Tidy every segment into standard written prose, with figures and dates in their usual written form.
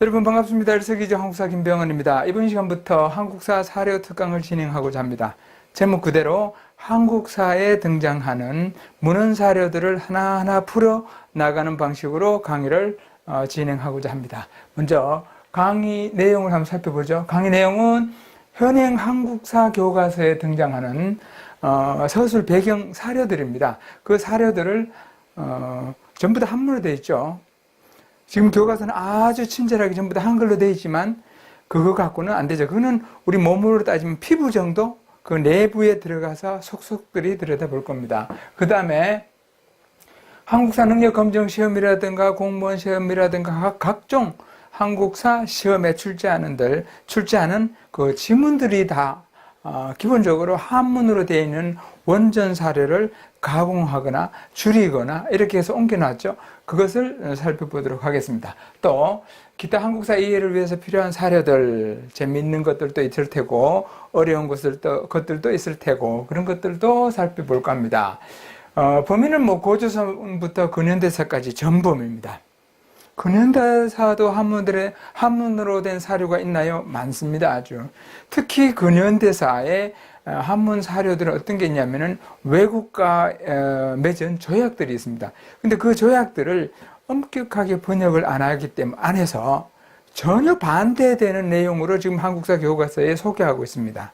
여러분 반갑습니다. 일석이조 한국사 김병헌입니다. 이번 시간부터 한국사 사료 특강을 진행하고자 합니다. 제목 그대로 한국사에 등장하는 문헌 사료들을 하나하나 풀어 나가는 방식으로 강의를 진행하고자 합니다. 먼저 강의 내용을 한번 살펴보죠. 강의 내용은 현행 한국사 교과서에 등장하는 서술 배경 사료들입니다. 그 사료들을 전부 다 한문으로 되어 있죠. 지금 교과서는 아주 친절하게 전부 다 한글로 되어 있지만 그거 갖고는 안 되죠. 그거는 우리 몸으로 따지면 피부 정도 그 내부에 들어가서 속속들이 들여다볼 겁니다. 그 다음에 한국사 능력 검정 시험이라든가 공무원 시험이라든가 각종 한국사 시험에 출제하는 그 지문들이 다 기본적으로 한문으로 되어 있는 원전 사료를 가공하거나 줄이거나 이렇게 해서 옮겨놨죠. 그것을 살펴보도록 하겠습니다. 또 기타 한국사 이해를 위해서 필요한 사료들, 재미있는 것들도 있을 테고 어려운 것들도 있을 테고 그런 것들도 살펴볼까 합니다. 범위는 고조선부터 근현대사까지 전범입니다. 근현대사도 한문으로 된 사료가 있나요? 많습니다. 아주. 특히 근현대사의 한문 사료들은 어떤 게 있냐면은 외국과 맺은 조약들이 있습니다. 근데 그 조약들을 엄격하게 번역을 안 해서 전혀 반대되는 내용으로 지금 한국사 교과서에 소개하고 있습니다.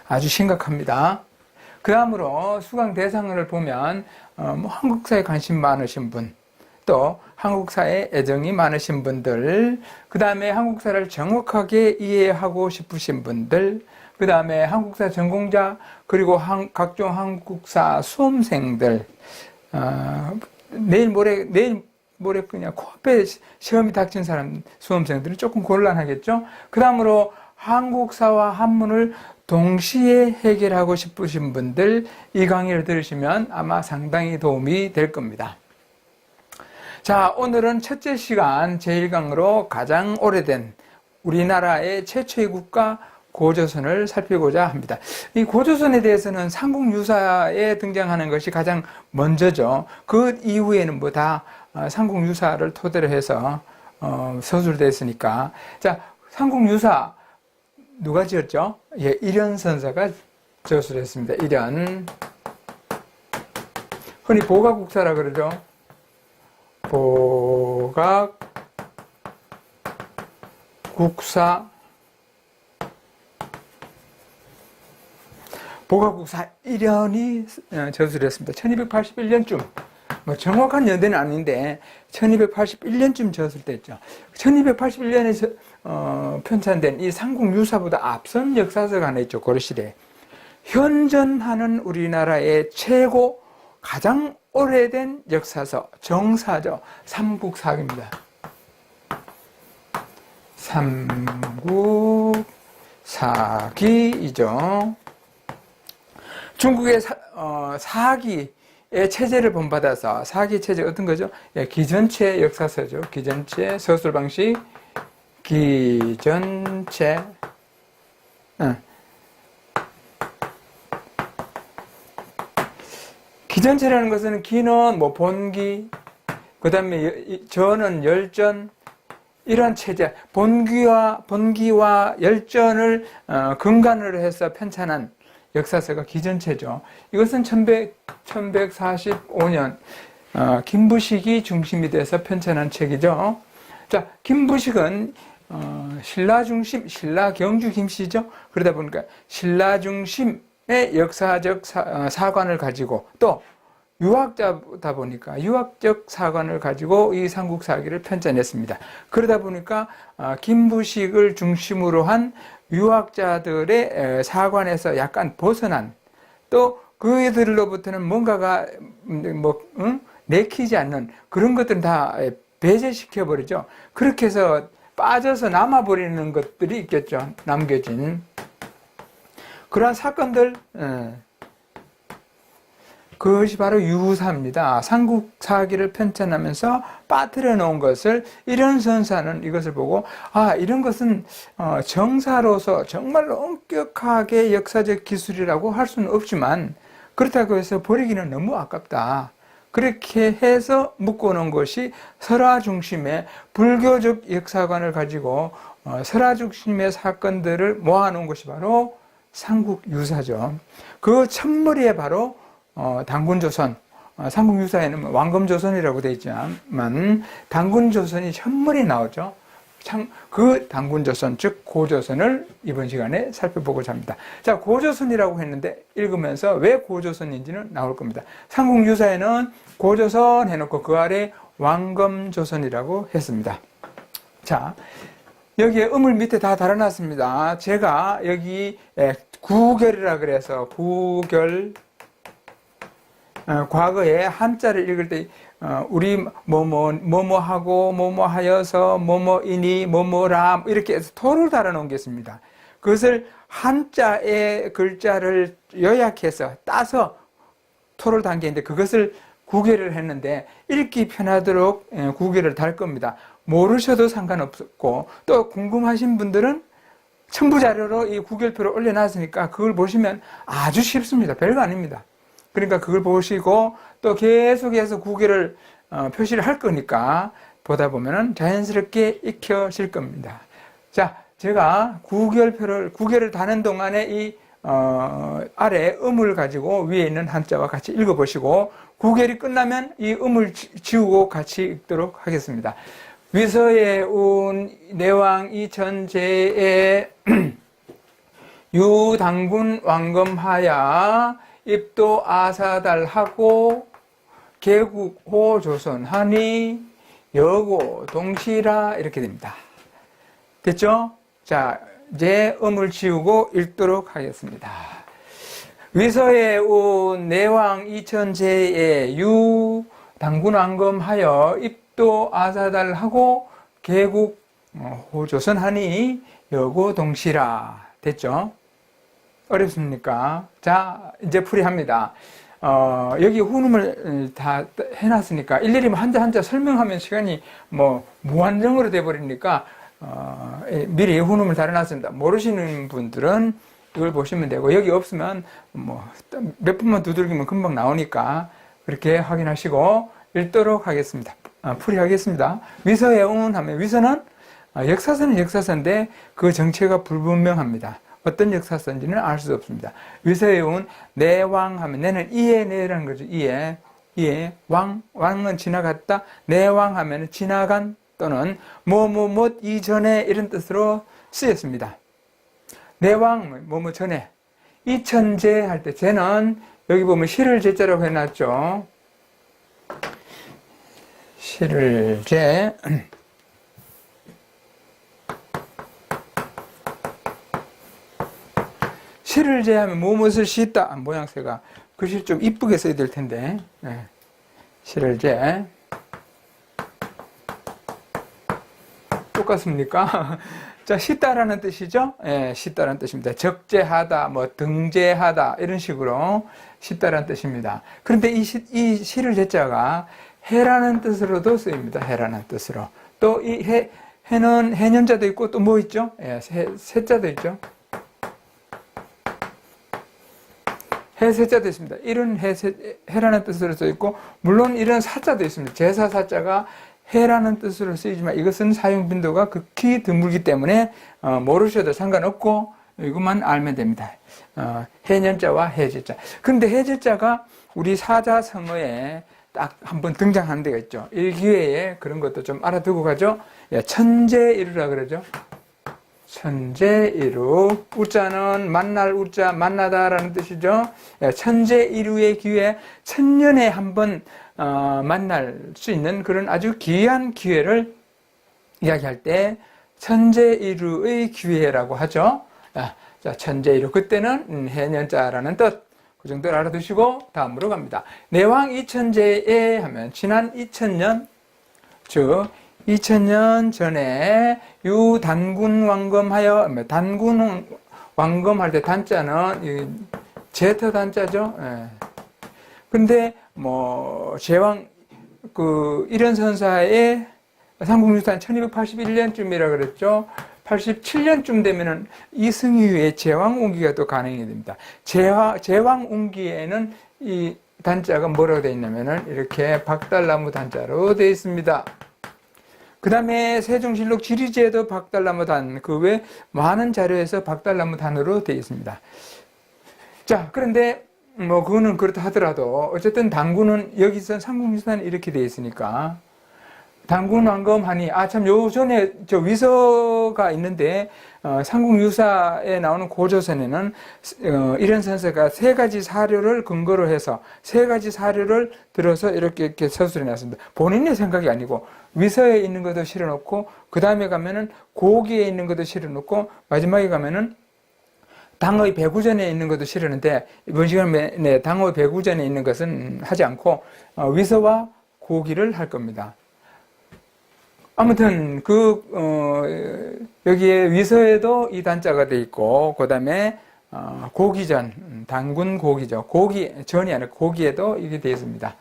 아주 심각합니다. 그 다음으로 수강 대상을 보면 한국사에 관심 많으신 분, 또 한국사에 애정이 많으신 분들, 그 다음에 한국사를 정확하게 이해하고 싶으신 분들, 그 다음에 한국사 전공자, 그리고 각종 한국사 수험생들, 내일 모레 그냥 코앞에 시험이 닥친 수험생들은 조금 곤란하겠죠? 그 다음으로 한국사와 한문을 동시에 해결하고 싶으신 분들, 이 강의를 들으시면 아마 상당히 도움이 될 겁니다. 자, 오늘은 첫째 시간 제1강으로 가장 오래된 우리나라의 최초의 국가 고조선을 살피고자 합니다. 이 고조선에 대해서는 삼국유사에 등장하는 것이 가장 먼저죠. 그 이후에는 다 삼국유사를 토대로 해서 서술되어 있으니까. 자, 삼국유사 누가 지었죠? 예, 일현선사가 저술했습니다. 일현. 흔히 보각국사라 그러죠. 보각국사 1년이 저술했습니다. 1281년쯤. 정확한 연대는 아닌데 1281년쯤 저술 때였죠. 1281년에 편찬된 이 삼국유사보다 앞선 역사서가 하나 있죠. 고려시대. 현존하는 우리나라의 최고 가장 오래된 역사서 정사죠. 삼국사기입니다. 삼국사기이죠. 중국의 사기의 체제를 본받아서 사기 체제 어떤 거죠? 예, 기전체 역사서죠. 기전체 서술 방식 기전체. 기전체라는 것은 기는 본기, 그 다음에 전은 열전, 이런 체제, 본기와 열전을 근간으로 해서 편찬한 역사서가 기전체죠. 이것은 1145년 김부식이 중심이 돼서 편찬한 책이죠. 자, 김부식은 신라 중심, 신라 경주 김씨죠. 그러다 보니까 신라 중심의 역사적 사관을 가지고 또 유학자다 보니까 유학적 사관을 가지고 이 삼국사기를 편찬했습니다. 그러다 보니까 김부식을 중심으로 한 유학자들의 사관에서 약간 벗어난, 또 그들로부터는 뭔가가 내키지 않는 그런 것들은 다 배제시켜버리죠. 그렇게 해서 빠져서 남아버리는 것들이 있겠죠. 남겨진 그러한 사건들, 그것이 바로 유사입니다. 삼국사기를 편찬하면서 빠뜨려 놓은 것을 일현선사는 이것을 보고 이런 것은 정사로서 정말로 엄격하게 역사적 기술이라고 할 수는 없지만 그렇다고 해서 버리기는 너무 아깝다. 그렇게 해서 묶어놓은 것이 설화 중심의 불교적 역사관을 가지고 설화 중심의 사건들을 모아놓은 것이 바로 삼국유사죠. 그 첫머리에 바로 단군조선, 삼국유사에는 왕검조선이라고 되어 있지만 단군조선이 첫머리 나오죠. 그 단군조선, 즉 고조선을 이번 시간에 살펴보고자 합니다. 자, 고조선이라고 했는데 읽으면서 왜 고조선인지는 나올 겁니다. 삼국유사에는 고조선 해놓고 그 아래 왕검조선이라고 했습니다. 자, 여기에 음을 밑에 다 달아놨습니다. 제가 여기 구결이라 그래서 구결, 과거에 한자를 읽을 때 우리 뭐뭐하고 뭐뭐하여서 뭐뭐이니 뭐뭐라 이렇게 해서 토를 달아놓은 게 있습니다. 그것을 한자의 글자를 요약해서 따서 토를 단 게 있는데 그것을 구결을 했는데 읽기 편하도록 구결을 달 겁니다. 모르셔도 상관없고 또 궁금하신 분들은 첨부자료로 이 구결표를 올려놨으니까 그걸 보시면 아주 쉽습니다. 별거 아닙니다. 그러니까 그걸 보시고 또 계속해서 구결을 표시를 할 거니까 보다 보면은 자연스럽게 익혀질 겁니다. 자, 제가 구결을 다는 동안에 이 아래 음을 가지고 위에 있는 한자와 같이 읽어보시고 구결이 끝나면 이 음을 지우고 같이 읽도록 하겠습니다. 위서에 운 내왕 이천제에 유당군 왕검하야 입도 아사달하고 개국호 조선하니 여고 동시라 이렇게 됩니다. 됐죠? 자, 이제 음을 지우고 읽도록 하겠습니다. 위서에 온 내왕 이천제에 유 당군 왕검하여 입도 아사달하고 개국 호조선하니 여고 동시라. 됐죠? 어렵습니까? 자, 이제 풀이합니다. 여기 훈음을 다 해놨으니까 일일이 한자 설명하면 시간이 무한정으로 돼버리니까 미리 훈음을 달아놨습니다. 모르시는 분들은 이걸 보시면 되고 여기 없으면 몇 분만 두들기면 금방 나오니까 그렇게 확인하시고 읽도록 하겠습니다. 풀이하겠습니다. 위서에 운 하면 위서는 역사서는 역사서인데 그 정체가 불분명합니다. 어떤 역사서인지는 알 수 없습니다. 위서에 온 내왕 하면 내는 이에 내라는 거죠. 이에 왕은 지나갔다. 내왕 하면 지나간 또는 뭐뭐뭐 이전에 이런 뜻으로 쓰였습니다. 내왕 뭐뭐 전에 이천제 할 때 제는 여기 보면 시를 제자라고 해놨죠. 시를 제 시를 제하면 무엇을 씻다 모양새가 글씨 좀 이쁘게 써야 될 텐데 시를 제 똑같습니까? 자, 씻다라는 뜻이죠? 씻다라는 뜻입니다. 적재하다, 등재하다 이런 식으로 씻다라는 뜻입니다. 그런데 이 시를 제자가 해라는 뜻으로도 쓰입니다. 해라는 뜻으로. 또 이 해는 해년자도 있고 또 뭐 있죠? 세자도 있죠. 해세자도 있습니다. 이런 해라는 뜻으로 써 있고 물론 이런 사자도 있습니다. 제사 사자가 해라는 뜻으로 쓰이지만 이것은 사용 빈도가 극히 드물기 때문에 모르셔도 상관없고 이것만 알면 됩니다. 해년자와 해제자. 그런데 해제자가 우리 사자성어에 딱 한번 등장하는 데가 있죠. 이 기회에 그런 것도 좀 알아두고 가죠. 천재이루라 그러죠. 천재이루. 우자는 만날 우자, 만나다라는 뜻이죠. 천재이루의 기회, 천년에 한번 만날 수 있는 그런 아주 귀한 기회를 이야기할 때 천재이루의 기회라고 하죠. 자, 천재이루. 그때는 해년자라는 뜻. 그 정도를 알아두시고 다음으로 갑니다. 내왕 이천제에 하면 지난 2000년, 즉 2000년 전에 유단군 왕검하여, 단군 왕검할 때 단자는 제터 단자죠. 근데 제왕 일현선사의 삼국유산 1281년쯤이라 그랬죠. 87년쯤 되면은 이승유의 제왕운기가 또 가능이 됩니다. 제왕운기에는 이 단자가 뭐라고 되어 있냐면은 이렇게 박달나무 단자로 되어 있습니다. 그 다음에 세종실록 지리지에도 박달나무 단, 그 외 많은 자료에서 박달나무 단으로 되어 있습니다. 자, 그런데 뭐 그거는 그렇다 하더라도 어쨌든 당군은 여기서 삼국유사는 이렇게 되어 있으니까 당군 왕검하니 참 요전에 저 위서가 있는데 삼국유사에 나오는 고조선에는 이런 선서가 세 가지 사료를 근거로 해서 세 가지 사료를 들어서 이렇게 서술해 놨습니다. 본인의 생각이 아니고 위서에 있는 것도 실어놓고 그 다음에 가면은 고기에 있는 것도 실어놓고 마지막에 가면은 당의 배구전에 있는 것도 실었는데 이번 시간에 당의 배구전에 있는 것은 하지 않고 위서와 고기를 할 겁니다. 아무튼 여기에 위서에도 이 단자가 돼 있고 그 다음에 고기전, 당군 고기죠. 전이 아니라 고기에도 이게 되어 있습니다.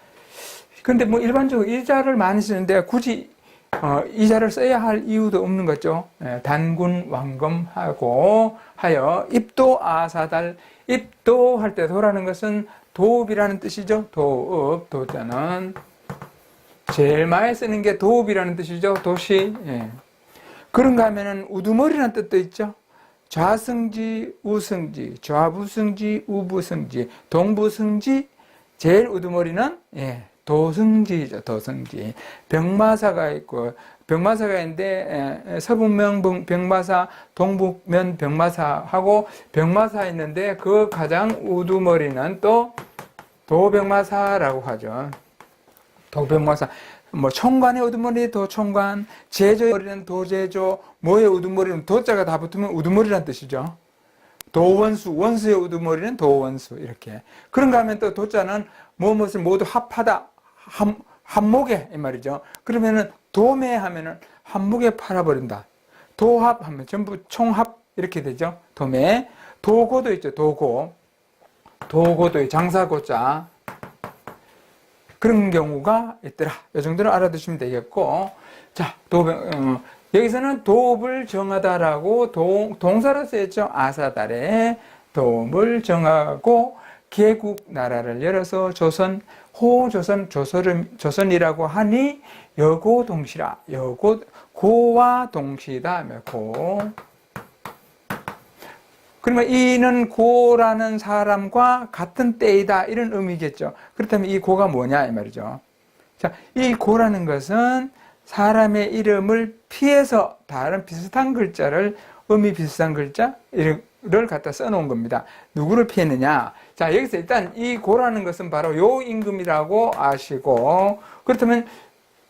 근데 뭐 일반적으로 이 자를 많이 쓰는데 굳이 이 자를 써야 할 이유도 없는 거죠. 단군 왕검하고 하여 입도 아사달, 입도 할 때 도라는 것은 도읍이라는 뜻이죠. 도읍, 도자는 제일 많이 쓰는 게 도읍이라는 뜻이죠. 도시. 그런가 하면은 우두머리라는 뜻도 있죠. 좌승지, 우승지, 좌부승지, 우부승지, 동부승지, 제일 우두머리는 도승지죠. 도승지. 병마사가 있고 병마사가 있는데 서북면 병마사, 동북면 병마사하고 병마사 있는데 그 가장 우두머리는 또 도병마사라고 하죠. 도병마사. 뭐 총관의 우두머리 도총관, 제조의 머리는 도제조, 모의 우두머리는 도자가 다 붙으면 우두머리란 뜻이죠. 도원수, 원수의 우두머리는 도원수 이렇게. 그런가 하면 또 도자는 무엇을 모두 합하다, 한목에 이 말이죠. 그러면은 도매하면은 한목에 팔아버린다. 도합하면 전부 총합 이렇게 되죠. 도매. 도고도 있죠. 도고도 장사고자. 그런 경우가 있더라. 이 정도는 알아두시면 되겠고. 자, 여기서는 도읍을 정하다라고 동사로 쓰였죠. 아사달에 도읍을 정하고 개국 나라를 열어서 조선이라고 하니 여고동시라. 고와 동시다. 고. 그러면 이는 고라는 사람과 같은 때이다 이런 의미겠죠. 그렇다면 이 고가 뭐냐 이 말이죠. 자, 이 고라는 것은 사람의 이름을 피해서 다른 비슷한 글자를 의미 비슷한 글자를 갖다 써놓은 겁니다. 누구를 피했느냐? 자, 여기서 일단 이 고라는 것은 바로 요 임금이라고 아시고 그렇다면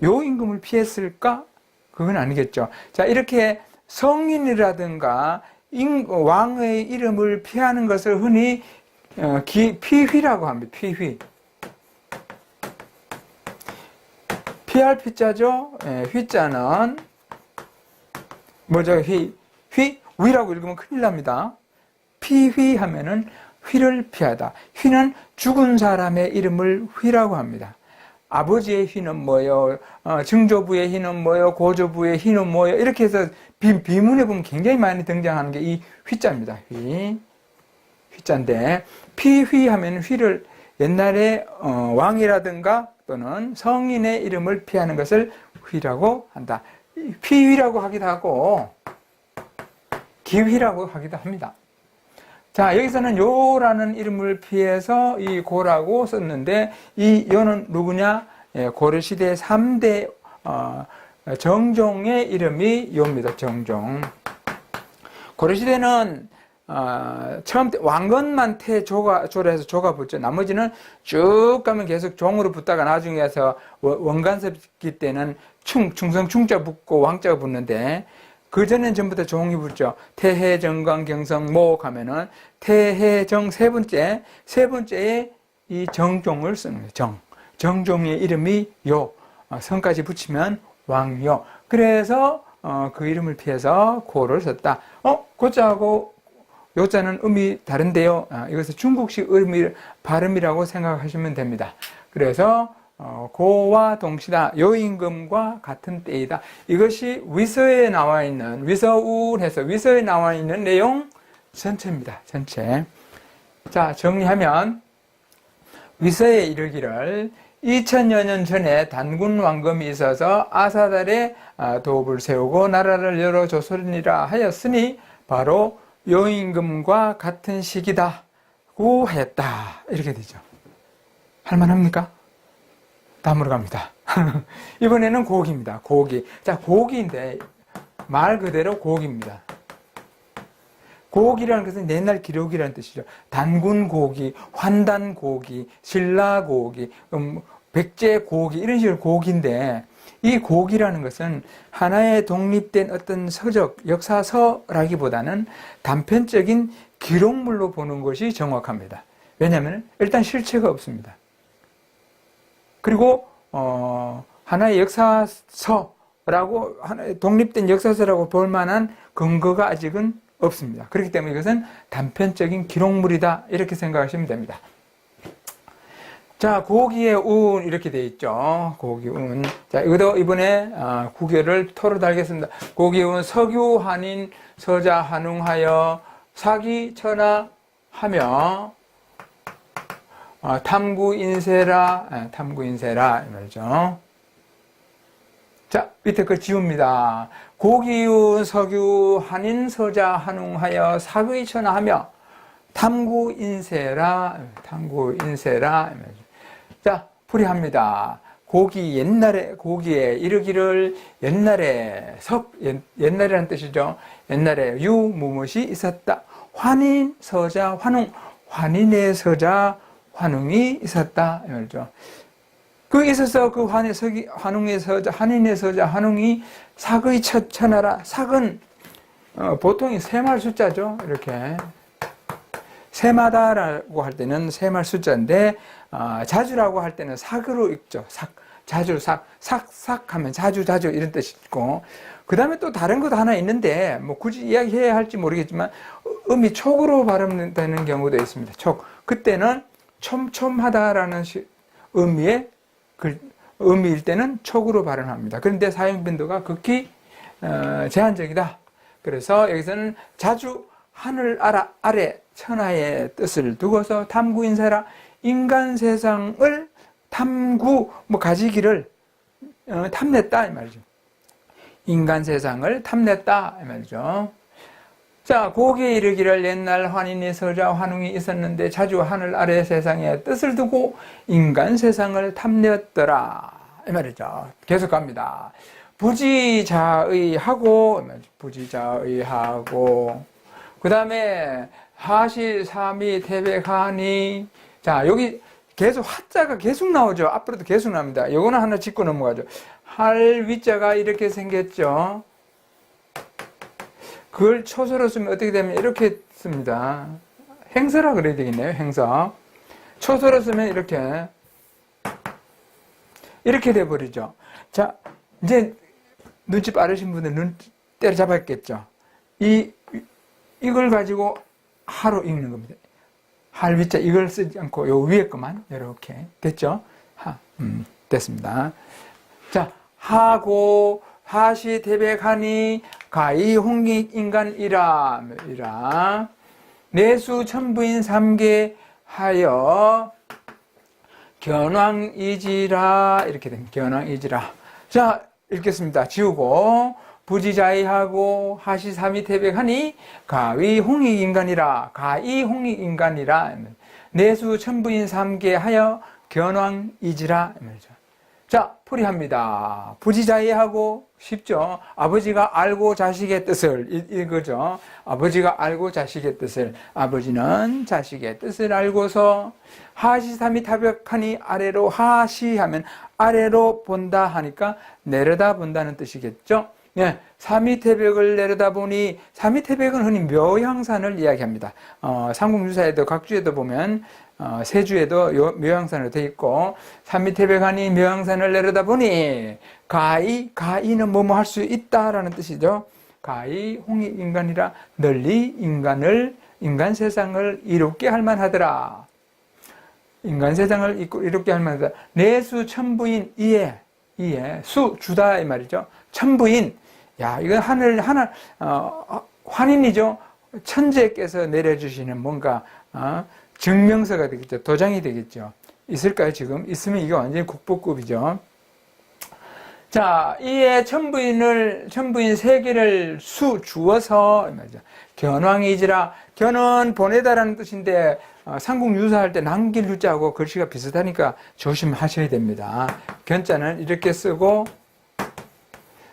요 임금을 피했을까? 그건 아니겠죠. 자, 이렇게 성인이라든가 왕의 이름을 피하는 것을 흔히 피휘라고 합니다. 피휘. 피할 피자죠. 휘자는 뭐죠? 위라고 읽으면 큰일 납니다. 피휘하면은 휘를 피하다. 휘는 죽은 사람의 이름을 휘라고 합니다. 아버지의 휘는 뭐요? 증조부의 휘는 뭐요? 고조부의 휘는 뭐요? 이렇게 해서 비문에 보면 굉장히 많이 등장하는 게 이 휘자입니다. 휘자인데 피휘하면 휘를 옛날에 왕이라든가 또는 성인의 이름을 피하는 것을 휘라고 한다. 피휘라고 하기도 하고 기휘라고 하기도 합니다. 자, 여기서는 요라는 이름을 피해서 이 고라고 썼는데 이 요는 누구냐? 고려시대 3대 정종의 이름이 요입니다. 정종. 고려시대는 처음 왕건만 조로 해서 조가 붙죠. 나머지는 쭉 가면 계속 종으로 붙다가 나중에 해서 원간섭기 때는 충성 충자 붙고 왕자가 붙는데 그 전에는 전부 다 종이 붙죠. 태해, 정광, 경성, 목 하면은 태해, 정 세 번째에 이 정종을 쓰는 거예요. 정종의 이름이 요. 성까지 붙이면 왕요. 그래서 그 이름을 피해서 고를 썼다. 고자하고 요자는 의미 다른데요. 이것은 중국식 발음이라고 생각하시면 됩니다. 그래서 고와 동시다. 요 임금과 같은 때이다. 이것이 위서에 나와 있는 위서울해서 위서에 나와 있는 내용 전체입니다. 전체. 자, 정리하면 위서에 이르기를 2000여 년 전에 단군 왕검이 있어서 아사달에 도읍을 세우고 나라를 열어 조선이라 하였으니 바로 요 임금과 같은 시기다고 하였다. 이렇게 되죠. 할만합니까? 다음으로 갑니다. 이번에는 고기입니다. 고기. 자, 고기인데 말 그대로 고기입니다. 고기라는 것은 옛날 기록이라는 뜻이죠. 단군 고기, 환단 고기, 신라 고기, 백제 고기 이런 식으로 고기인데 이 고기라는 것은 하나의 독립된 어떤 서적, 역사서라기보다는 단편적인 기록물로 보는 것이 정확합니다. 왜냐하면 일단 실체가 없습니다. 그리고 하나의 역사서라고 하나의 독립된 역사서라고 볼 만한 근거가 아직은 없습니다. 그렇기 때문에 이것은 단편적인 기록물이다 이렇게 생각하시면 됩니다. 자, 고기의 운 이렇게 되어 있죠. 고기 운. 자, 이것도 이번에 구결을 토로 달겠습니다. 고기 운 석유 한인 서자 한웅하여 사기 천하하며 탐구 인세라 이 말이죠. 자, 밑에 걸 지웁니다. 고기운 석유 한인 서자 한웅하여 사기 천하하며 탐구 인세라 이 말이죠. 자, 풀이합니다. 고기에 이르기를 옛날이라는 뜻이죠. 옛날에 무엇이 있었다. 환인 서자 환웅, 환인의 서자 환웅이 있었다. 이 말이죠. 그 있어서 그 환웅의 서자, 한인의 서자, 환웅이 삭의 첫 천하라. 삭은 보통 세말 숫자죠. 이렇게 세마다라고 할 때는 세말 숫자인데 자주라고 할 때는 삭으로 읽죠. 자주, 삭하면 자주 이런 뜻이 있고 그 다음에 또 다른 것도 하나 있는데 뭐 굳이 이야기해야 할지 모르겠지만 음이 촉으로 발음되는 경우도 있습니다. 촉. 그때는 촘촘하다라는 의미일 때는 촉으로 발음합니다. 그런데 사용 빈도가 극히 제한적이다. 그래서 여기서는 자주 하늘 아래 천하의 뜻을 두고서 탐구인사라 인간 세상을 가지기를 탐냈다 이 말이죠. 인간 세상을 탐냈다 이 말이죠. 자, 고기에 이르기를 옛날 환인이 서자 환웅이 있었는데 자주 하늘 아래 세상에 뜻을 두고 인간 세상을 탐냈더라 이 말이죠. 계속 갑니다. 부지자의하고 그 다음에 하시 삼이 태백하니. 자, 여기 계속 하자가 계속 나오죠. 앞으로도 계속 나옵니다. 이거는 하나 짚고 넘어가죠. 할 위자가 이렇게 생겼죠. 그걸 초서로 쓰면 어떻게 되면 이렇게 씁니다. 행서라 그래야 되겠네요. 행서. 초서로 쓰면 이렇게 돼버리죠. 자, 이제 눈치 빠르신 분들 눈 때려잡았겠죠. 이걸 가지고 하로 읽는 겁니다. 할 위자 이걸 쓰지 않고 요 위에 것만 이렇게 됐죠? 됐습니다. 자, 하고 하시 태백하니 가히 홍익 인간이라 내수 천부인 삼계 하여 견왕이지라 이렇게 됩니다. 견왕이지라. 자, 읽겠습니다. 지우고 부지자의하고 하시삼이 태백하니 가위 홍익인간이라 가이 홍익인간이라 내수 천부인 삼계 하여 견왕이지라 말이죠. 자, 풀이합니다. 부지자의하고 쉽죠. 아버지가 알고 자식의 뜻을 이거죠. 아버지가 알고 자식의 뜻을 아버지는 자식의 뜻을 알고서 하시삼이 태백하니 아래로 하시하면 아래로 본다 하니까 내려다 본다는 뜻이겠죠. 예, 삼위태백을 내려다보니 삼위태백은 흔히 묘향산을 이야기합니다. 삼국유사에도 각주에도 보면 세주에도 묘향산으로 되어 있고 삼위태백하니 묘향산을 내려다보니 가이는 뭐뭐 할 수 있다라는 뜻이죠. 가이 홍익인간이라 널리 인간 세상을 이롭게 할 만하더라. 인간 세상을 이롭게 할 만하더라. 내수 천부인 이에 수 주다 이 말이죠. 천부인. 야, 이건 환인이죠. 천재께서 내려주시는 뭔가 증명서가 되겠죠. 도장이 되겠죠. 있을까요, 지금? 있으면 이게 완전히 국보급이죠. 자, 이에 천부인 세 개를 주어서, 견왕이지라, 견은 보내다라는 뜻인데, 삼국유사할 때 남길 유자하고 글씨가 비슷하니까 조심하셔야 됩니다. 견자는 이렇게 쓰고,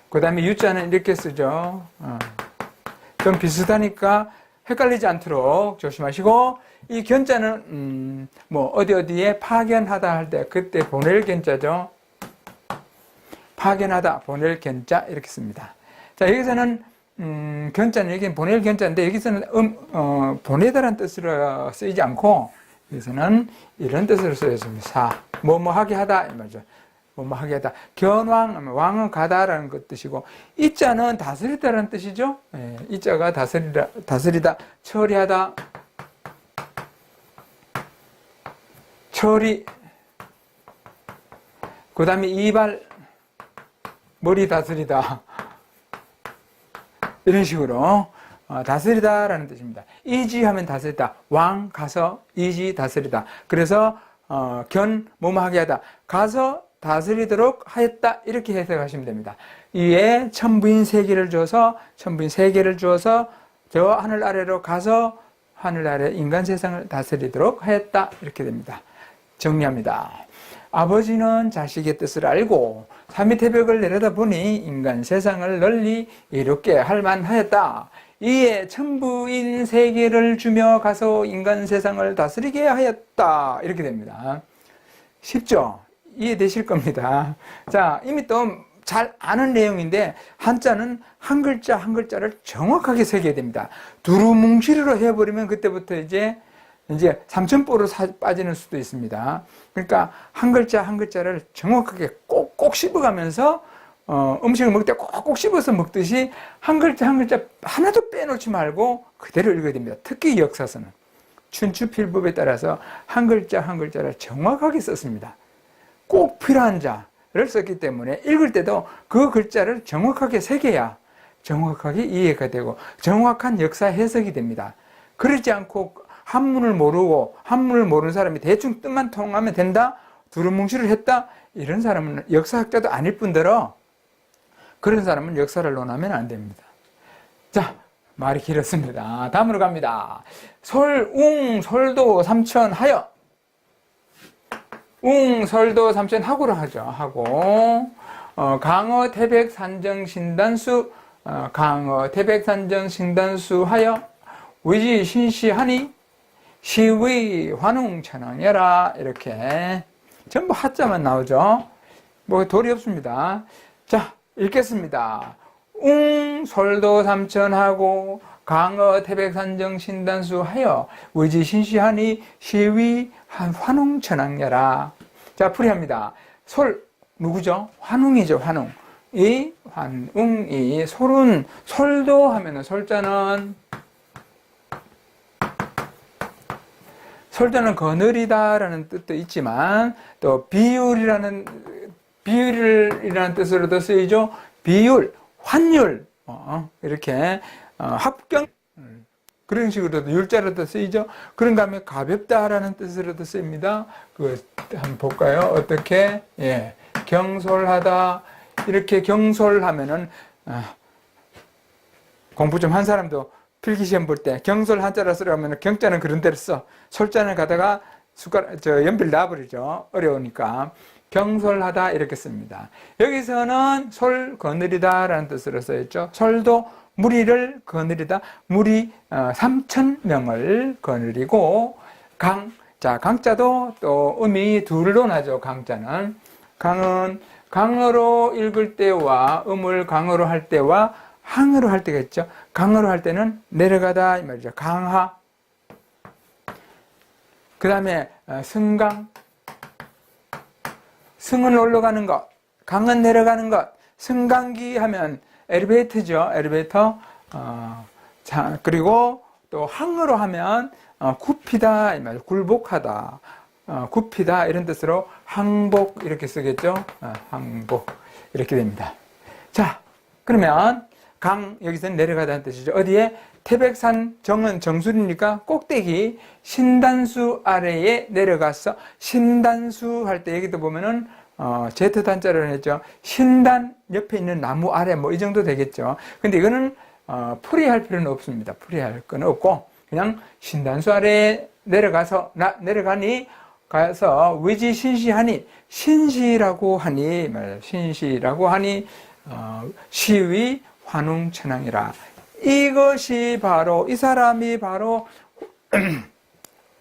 그 다음에 유자는 이렇게 쓰죠. 좀 비슷하니까 헷갈리지 않도록 조심하시고, 이 견자는, 어디에 파견하다 할 때, 그때 보낼 견자죠. 파견하다, 보낼 견자, 이렇게 씁니다. 자, 여기서는, 견자는, 여기는 보낼 견자인데, 여기서는, 보내다라는 뜻으로 쓰이지 않고, 여기서는 이런 뜻으로 쓰였습니다. 하게 하다, 이 말이죠. 하게 하다. 견왕, 왕은 가다라는 것 뜻이고, 이자는 다스리다라는 뜻이죠. 예, 이자가 다스리다, 처리하다, 처리, 그 다음에 이발, 머리 다스리다. 이런 식으로 다스리다라는 뜻입니다. 이지하면 다스리다. 왕 가서 이지 다스리다. 그래서 하게 하다. 가서 다스리도록 하였다. 이렇게 해석하시면 됩니다. 이에 천부인 세 개를 주어서 저 하늘 아래로 가서 하늘 아래 인간 세상을 다스리도록 하였다. 이렇게 됩니다. 정리합니다. 아버지는 자식의 뜻을 알고 삼위태벽을 내려다보니 인간 세상을 널리 이롭게 할 만하였다. 이에 천부인 세 개를 주며 가서 인간 세상을 다스리게 하였다. 이렇게 됩니다. 쉽죠? 이해되실 겁니다. 자, 이미 또 잘 아는 내용인데 한자는 한 글자 한 글자를 정확하게 새겨야 됩니다. 두루뭉실으로 해버리면 그때부터 이제 삼천포로 빠지는 수도 있습니다. 그러니까 한 글자 한 글자를 정확하게 꼭꼭 씹어가면서 음식을 먹을 때 꼭꼭 씹어서 먹듯이 한 글자 한 글자 하나도 빼놓지 말고 그대로 읽어야 됩니다. 특히 역사서는 춘추필법에 따라서 한 글자 한 글자를 정확하게 썼습니다. 꼭 필요한 자를 썼기 때문에 읽을 때도 그 글자를 정확하게 새겨야 정확하게 이해가 되고 정확한 역사 해석이 됩니다. 그러지 않고 한문을 모르는 사람이 대충 뜻만 통하면 된다? 두루뭉실을 했다? 이런 사람은 역사학자도 아닐 뿐더러 그런 사람은 역사를 논하면 안 됩니다. 자, 말이 길었습니다. 다음으로 갑니다. 솔도, 삼천, 하여. 설도, 삼천, 하고로 하죠. 하고, 강어, 태백, 산정, 신단수, 하여, 위지, 신시하니, 시의, 환웅, 천왕여라. 이렇게. 전부 하자만 나오죠. 도리 없습니다. 자, 읽겠습니다. 설도, 삼천하고, 강어, 태백, 산정, 신단수 하여, 위지, 신시하니, 시의, 환웅, 천왕여라. 자, 풀이합니다. 누구죠? 환웅이죠, 환웅. 이 환웅이, 솔도 하면은, 솔자는 거느리다라는 뜻도 있지만, 또 비율이라는 뜻으로도 쓰이죠. 비율, 환율, 이렇게, 합경, 그런 식으로도 율자로도 쓰이죠. 그런 다음에 가볍다라는 뜻으로도 쓰입니다. 한번 볼까요? 어떻게? 예. 경솔하다. 이렇게 경솔하면은, 공부 좀 한 사람도 필기시험 볼 때 경솔 한자로 쓰려면 경자는 그런 데로 써. 솔자는 가다가 연필 놔버리죠. 어려우니까. 경솔하다 이렇게 씁니다. 여기서는 거느리다라는 뜻으로 써있죠. 솔도 무리를 거느리다. 무리 3,000명을 거느리고 강자도 또 음이 둘로 나죠. 강자는. 강어로 읽을 때와 음을 강어로 할 때와 항어로 할 때가 있죠. 강어로 할 때는 내려가다 이 말이죠. 강하. 그 다음에 승강. 승은 올라가는 것, 강은 내려가는 것. 승강기 하면 엘리베이터죠. 엘리베이터. 그리고 또 항어로 하면 굽히다 이 말이죠. 굴복하다. 굽히다 이런 뜻으로 항복 이렇게 쓰겠죠. 항복 이렇게 됩니다. 자, 그러면 여기서는 내려가다는 뜻이죠. 어디에? 태백산 정은 정술이니까 꼭대기 신단수 아래에 내려가서 신단수 할 때 여기도 보면은 제트 단자를 했죠. 신단 옆에 있는 나무 아래 뭐 이 정도 되겠죠. 근데 이거는 풀이할 필요는 없습니다. 풀이할 건 없고 그냥 신단수 아래에 내려가서 내려가니 가서 위지 신시하니 신시라고 하니 신시라고 하니 시위 환웅천왕이라. 이것이 바로 이 사람이 바로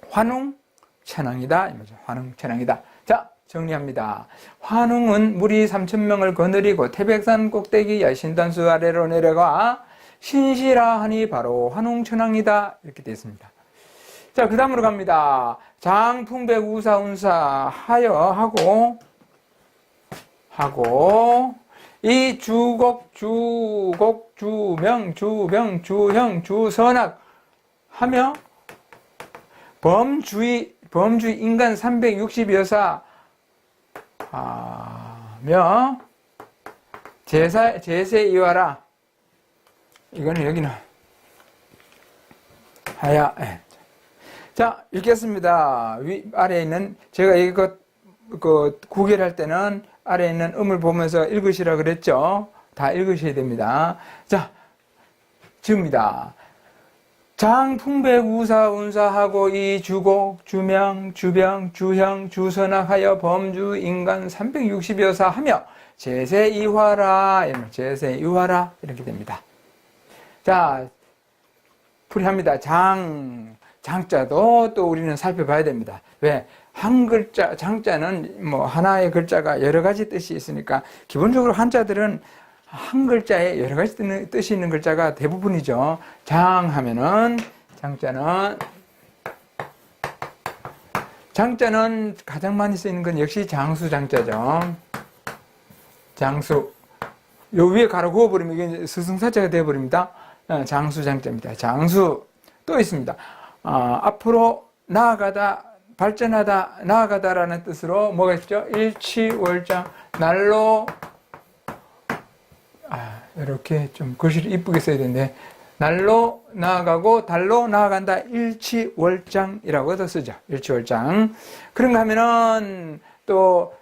환웅천왕이다. 환웅천왕이다. 자, 정리합니다. 환웅은 무리 3,000명을 거느리고 태백산 꼭대기 신단수 아래로 내려가 신시라 하니 바로 환웅천왕이다. 이렇게 되어 있습니다. 자, 그 다음으로 갑니다. 장풍백 우사운사 하여 하고 이 주곡 주명 주병 주형 주선악 하며 범주의 인간 360여사 하며 제세 이와라. 이거는 여기는 하야. 자, 읽겠습니다. 아래에 있는, 제가 이거, 구결할 때는 아래에 있는 음을 보면서 읽으시라 그랬죠? 다 읽으셔야 됩니다. 자, 지읍니다. 장풍백 우사 운사하고 이 주곡, 주명, 주병, 주형, 주선악하여 범주 인간 360여사 하며 제세 이화라. 제세 이화라. 이렇게 됩니다. 자, 풀이합니다. 장자도 또 우리는 살펴봐야 됩니다. 왜? 한 글자, 장자는 뭐 하나의 글자가 여러 가지 뜻이 있으니까 기본적으로 한자들은 한 글자에 여러 가지 뜻이 있는 글자가 대부분이죠. 장하면은 장자는 가장 많이 쓰이는 건 역시 장수장자죠. 장수. 요 위에 가로 그어버리면 이게 스승사자가 되어버립니다. 장수장자입니다. 장수. 또 있습니다. 앞으로 나아가다, 발전하다, 나아가다라는 뜻으로 뭐가 있죠? 일치월장, 날로, 이렇게 좀 글씨를 이쁘게 써야 되는데, 날로 나아가고 달로 나아간다. 일치월장이라고도 쓰죠. 일치월장. 그런가 하면은 또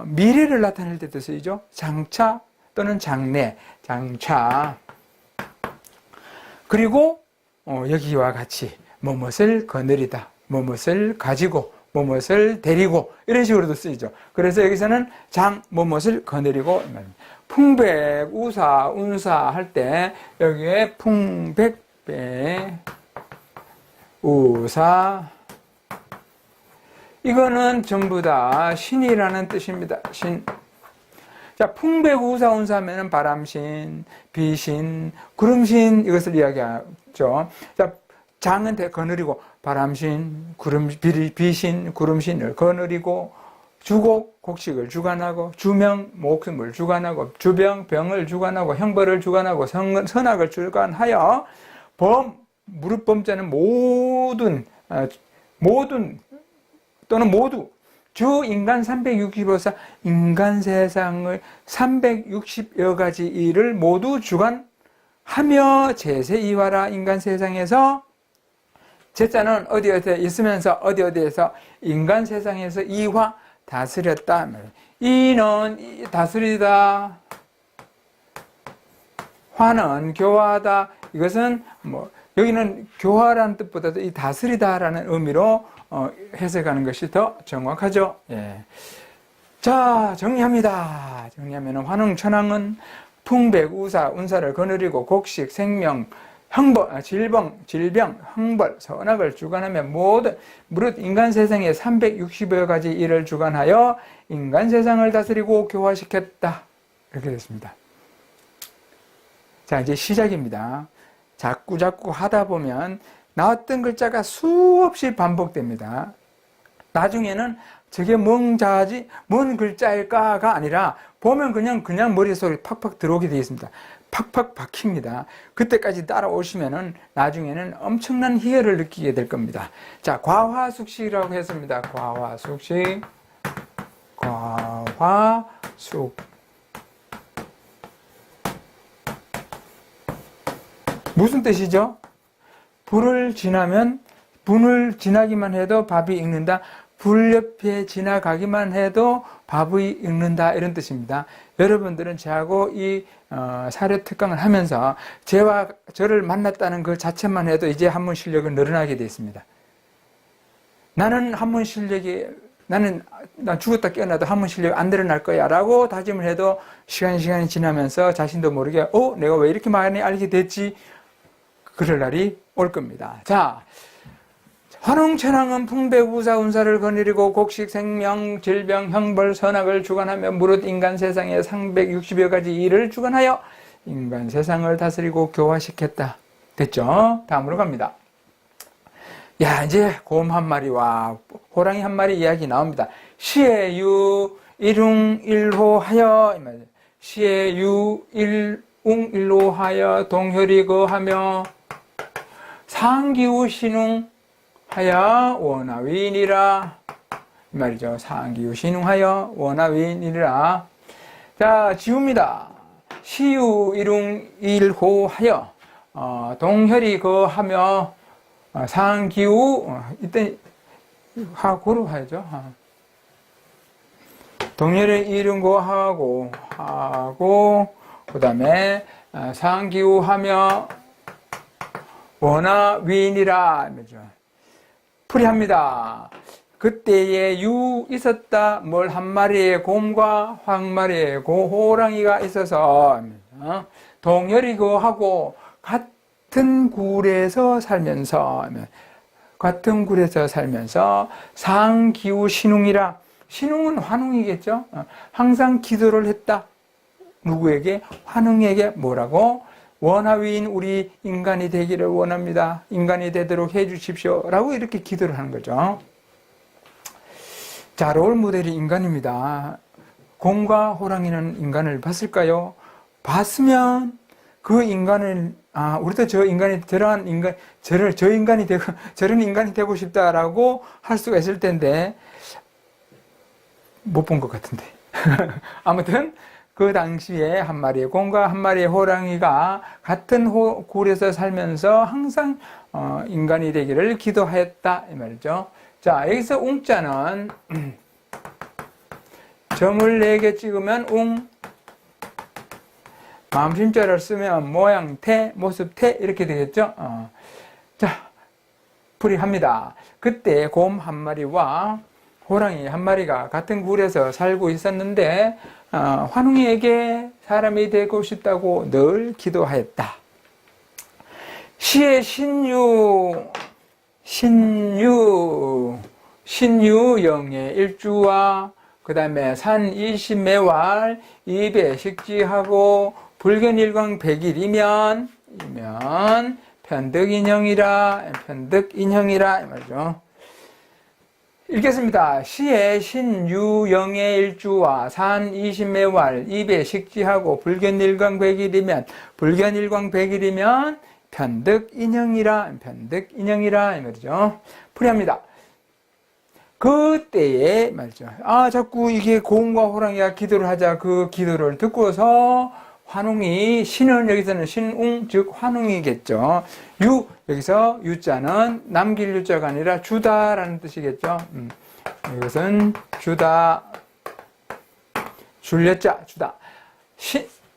미래를 나타낼 때도 쓰이죠. 장차 또는 장래, 장차. 그리고 여기와 같이 뭐뭇을 거느리다, 뭐뭇을 가지고, 뭐뭇을 데리고 이런 식으로도 쓰이죠. 그래서 여기서는 뭐뭇을 거느리고, 풍백, 우사, 운사 할 때 여기에 풍백, 우사 이거는 전부 다 신이라는 뜻입니다. 신. 자, 풍백, 우사, 운사 하면은 바람신, 비신, 구름신 이것을 이야기하죠. 자, 장은 거느리고 바람신, 비신, 구름신을 거느리고 주곡, 곡식을 주관하고 주명, 목숨을 주관하고 주병, 병을 주관하고 형벌을 주관하고 선악을 주관하여 무릇 범자는 모든 또는 모두 주 인간 360여사 인간 세상을 360여 가지 일을 모두 주관하며 제세 이화라. 인간 세상에서 제자는 어디에 있으면서 어디에서 인간 세상에서 이화 다스렸다. 이는 다스리다. 화는 교화하다. 이것은 여기는 교화라는 뜻보다도 이 다스리다라는 의미로 해석하는 것이 더 정확하죠. 예. 자, 정리합니다. 정리하면 환웅천왕은 풍백, 우사, 운사를 거느리고 곡식, 생명, 질병, 형벌, 선악을 주관하며 무릇 인간 세상에 360여 가지 일을 주관하여 인간 세상을 다스리고 교화시켰다. 이렇게 됐습니다. 자, 이제 시작입니다. 자꾸 하다 보면 나왔던 글자가 수없이 반복됩니다. 나중에는 저게 뭔 글자일까가 아니라 보면 그냥 머릿속에 팍팍 들어오게 되어 있습니다. 팍팍 박힙니다. 그때까지 따라오시면은 나중에는 엄청난 희열을 느끼게 될 겁니다. 자, 과화숙식이라고 했습니다. 과화숙식. 무슨 뜻이죠? 불을 지나면 분을 지나기만 해도 밥이 익는다. 불 옆에 지나가기만 해도 밥이 익는다. 이런 뜻입니다. 여러분들은 저하고 이 사료 특강을 하면서 저를 만났다는 그 자체만 해도 이제 한문 실력은 늘어나게 되어 있습니다. 나는 한문 실력이 나 죽었다 깨어나도 한문 실력 안 늘어날 거야 라고 다짐을 해도 시간이 지나면서 자신도 모르게 내가 왜 이렇게 많이 알게 됐지? 그럴 날이 올 겁니다. 자, 환웅천왕은 풍배구사 운사를 거느리고 곡식, 생명, 질병, 형벌, 선악을 주관하며 무릇 인간 세상에 360여 가지 일을 주관하여 인간 세상을 다스리고 교화시켰다. 됐죠? 다음으로 갑니다. 야, 이제 곰 한 마리와 호랑이 한 마리 이야기 나옵니다. 시에유 일웅일호하여 시에유 일웅일호하여 동혈이 거하며 상기우 신웅하여 원하위니라 이 말이죠. 상기우 신웅하여 원하위니라. 자, 지웁니다. 시유 일웅일호하여 동혈이 거하며 상기우 이때 하고로 하죠. 동혈의 이름고 하고 그 다음에 상기우 하며 원하위니라 풀이합니다. 그때에 유 있었다. 뭘 한 마리의 곰과 한 마리의 호랑이가 있어서 동혈이 거하고 같은 굴에서 살면서 상기우 신웅이라. 신웅은 환웅이겠죠. 항상 기도를 했다. 누구에게? 환웅에게. 뭐라고? 원하위인 우리 인간이 되기를 원합니다. 인간이 되도록 해주십시오 라고 이렇게 기도를 하는 거죠. 자, 롤모델이 인간입니다. 곰과 호랑이는 인간을 봤을까요? 봤으면 그 인간을 우리도 저 인간이 저런 인간이 되고 싶다라고 할 수가 있을 텐데 못 본 것 같은데. 아무튼 그 당시에 한 마리의 곰과 한 마리의 호랑이가 같은 굴에서 살면서 항상 인간이 되기를 기도하였다 이 말이죠. 자, 여기서 웅자는 점을 4개 찍으면 웅, 마음심자를 쓰면 모양 태, 모습 태 이렇게 되겠죠. 자, 풀이합니다. 그때 곰 한 마리와 호랑이 한 마리가 같은 굴에서 살고 있었는데 환웅이에게 사람이 되고 싶다고 늘 기도하였다. 시의 신유영의 일주와 그 다음에 산 20매월 2배 식지하고 불견일광 100일이면 편득인형이라 이 말이죠. 읽겠습니다. 시에 신유영의 일주와 산 20매월 2배 식지하고 불견일광 100일이면 편득인형이라 이 말이죠. 풀이합니다. 그때에 말이죠. 자꾸 이게 곰과 호랑이가 기도를 하자. 그 기도를 듣고서 환웅이, 신은 여기서는 신웅, 즉 환웅이겠죠. 여기서 유자는 남길 유자가 아니라 주다라는 뜻이겠죠. 이것은 주다, 줄여자, 주다.